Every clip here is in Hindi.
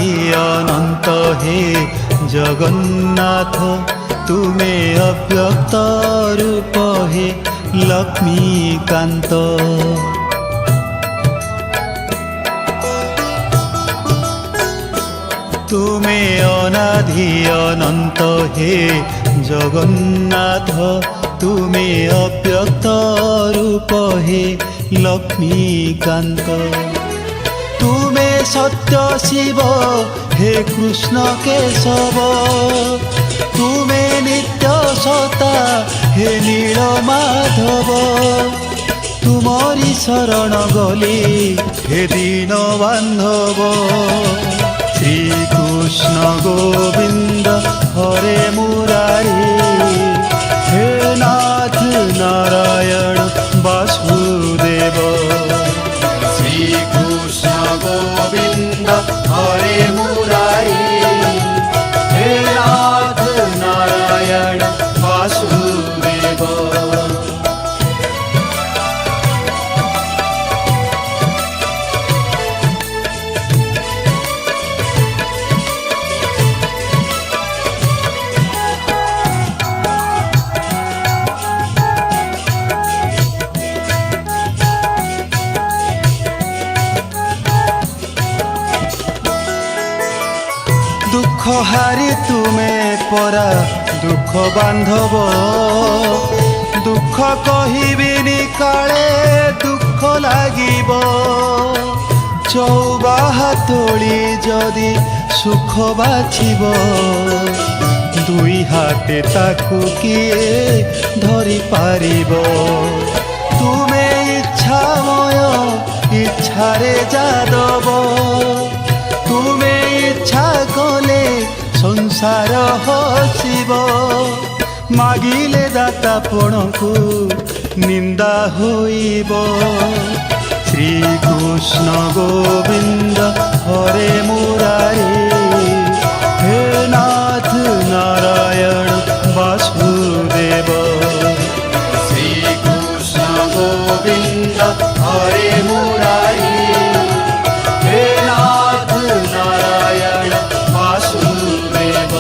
अनादि अनंत हे जगन्नाथ तुमे अव्यक्त रूप हे लक्ष्मीकांत। तुमे अनादि अनंत हे जगन्नाथ तुमे अव्यक्त रूप हे लक्ष्मीकांत। तुमे सत्य शिव हे कृष्ण केशव तुमे नित्य सता हे नील माधव। तुमरी शरण गली हे दीन बांधव। श्री कृष्ण गोविंद हरे मुरारी हे नाथ नारायण वासुदेव। श्री कृष्ण गोविंद हरे मुरारी हे नाथ नारायण वासुदेव। दुख हारी तुमे परा दुख बांधव। दुख कहिबिनी काले दुख लागिब। चौबाहा तोली जदि सुख बाछिब दुई हाथे ताकू किए धरी पारिब। तुमे इच्छामय इच्छारे जादव। तुमे इच्छा कले संसार हसिब। मागिले दाता पणकू निंदा होइब। श्री कृष्ण गोविंद हरे मुरारी हे नाथ नारायण वासुदेव। श्री कृष्ण गोविंद हरे मुरारी हे नाथ नारायण वासुदेव।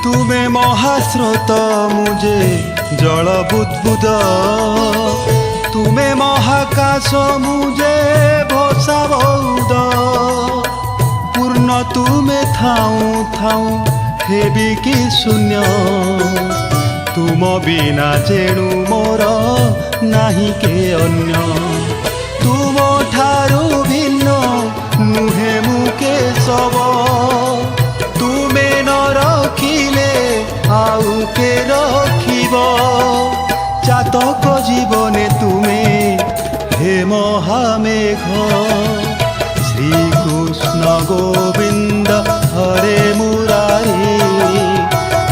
तुमे महास्रोत मुझे जल बुद्बुद। तुमे महाकाश मुझे भसा बौद। पूर्ण तुमे थाऊ थाऊ हेबी कि शून्य। तुम बिना जेणु मोर नाही के अन्य। तुम ठारू भिन्न नुहे मुके सब। तुमे न रखिले आउ के रखिब। चातक जीवने तुमे हे महामेघ। श्री कृष्ण गोविंद हरे मुरारी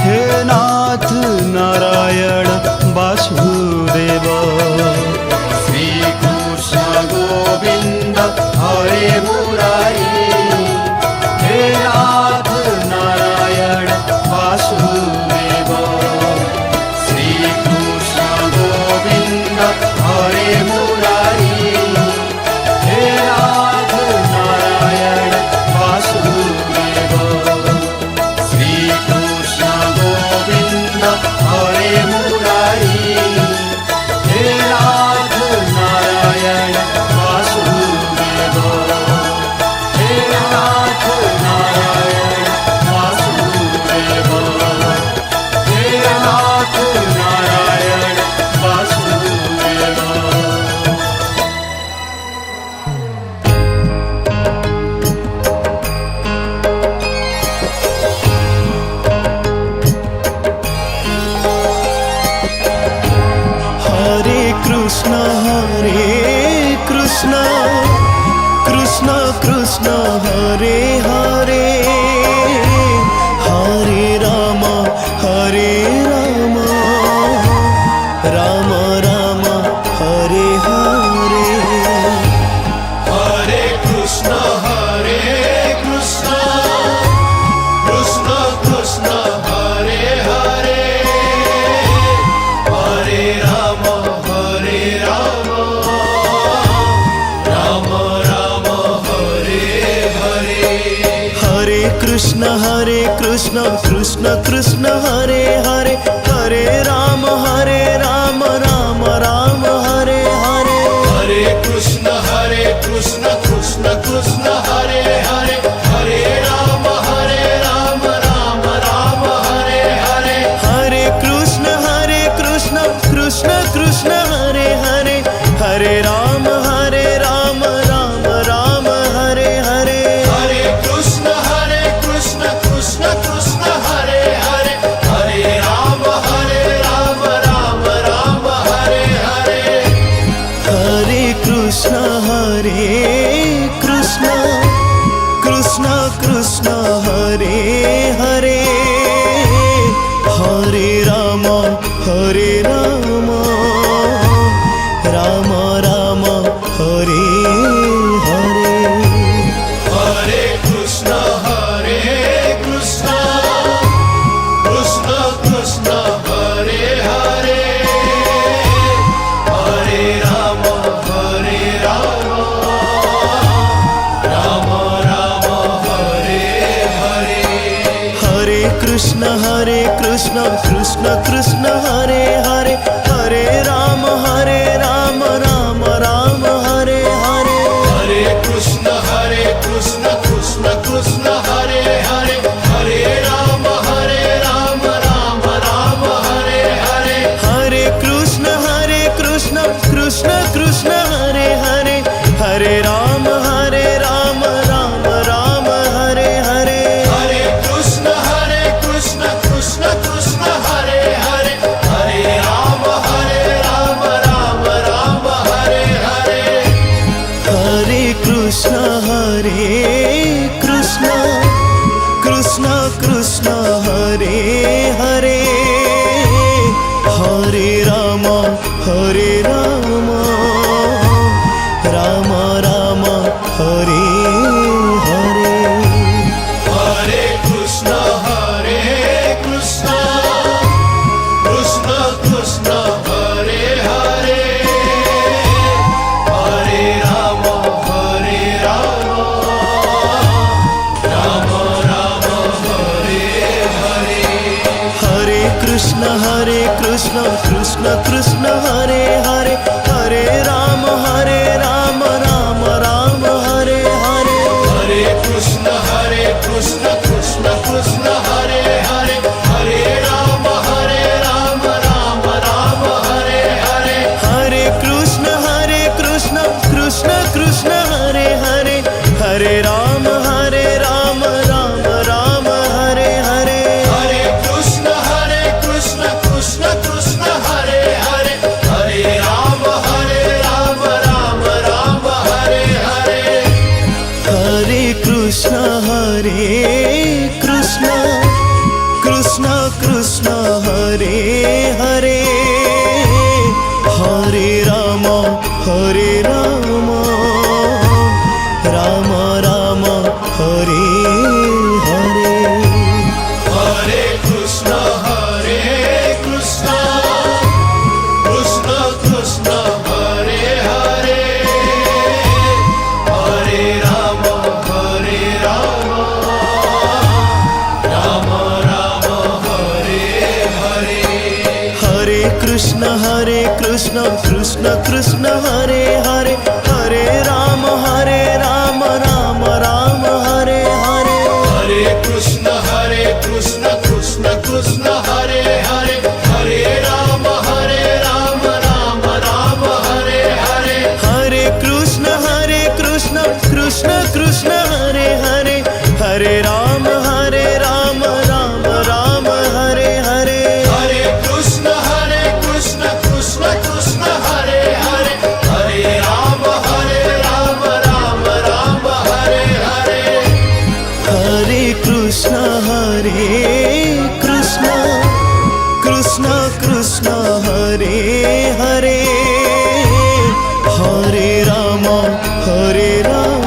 हे नाथ नारायण वासुदेव। श्री कृष्ण गोविंद हरे मुरारी हे नाथ नारायण वासुदेव। श्री कृष्ण गोविंद हरे मुरारी हे नाथ नारायण वासुदेव। श्री कृष्ण गोविंद हरे मुरारी हे नाथ नारायण वासुदेव। हे नाथ नारायण वासुदेव। हे नाथ नारायण वासुदेव। हरे कृष्ण कृष्ण कृष्ण हरे हरे हरे राम कृष्ण कृष्ण कृष्ण हरे हरे, हरे राम राम राम हरे हरे। हरे कृष्ण कृष्ण कृष्ण हरे हरे, हरे राम राम राम हरे हरे। हरे कृष्ण कृष्ण कृष्ण हरे हरे, हरे राम राम राम हरे हरे। हरे कृष्ण कृष्ण कृष्ण हरे हरे, हरे राम राम राम हरे हरे। हरे कृष्ण कृष्ण कृष्ण हरे हरे, हरे राम राम राम हरे हरे। हरे कृष्ण कृष्ण कृष्ण हरे हरे, हरे राम राम हरे हरे। हरे कृष्ण कृष्ण हरे हरे, हरे राम राम राम हरे हरे। हरे कृष्ण कृष्ण कृष्ण हरे हरे, हरे राम राम राम हरे हरे। हरे कृष्ण कृष्ण कृष्ण हरे हरे, हरे राम राम राम हरे हरे। हरे कृष्ण कृष्ण कृष्ण हरे हरे, हरे राम राम राम हरे हरे। हरे कृष्ण कृष्ण कृष्ण हरे हरे, हरे राम राम राम हरे हरे। हरे कृष्ण कृष्ण कृष्ण हरे हरे, हरे राम राम हरे हरे। हरे कृष्ण कृष्ण हरे हरे, हरे राम राम राम हरे हरे। हरे कृष्ण कृष्ण कृष्ण हरे हरे, हरे राम राम हरे हरे। हरे कृष्ण कृष्ण कृष्ण हरे हरे, हरे राम राम राम हरे हरे। हरे कृष्ण कृष्ण कृष्ण हरे हरे, हरे राम राम हरे हरे। हरे कृष्ण कृष्ण कृष्ण हरे हरे, हरे राम राम राम हरे हरे। हरे कृष्ण कृष्ण कृष्ण हरे हरे, हरे राम राम हरे हरे। हरे कृष्ण कृष्ण कृष्ण हरे हरे, हरे राम राम राम हरे हरे। हरे कृष्ण कृष्ण कृष्ण हरे हरे, हरे राम राम हरे हरे। हरे कृष्ण कृष्ण कृष्ण हरे हरे, हरे राम राम हरे हरे। हरे कृष्ण कृष्ण कृष्ण हरे हरे, हरे राम राम हरे हरे। हरे कृष्ण कृष्ण कृष्ण हरे हरे, हरे राम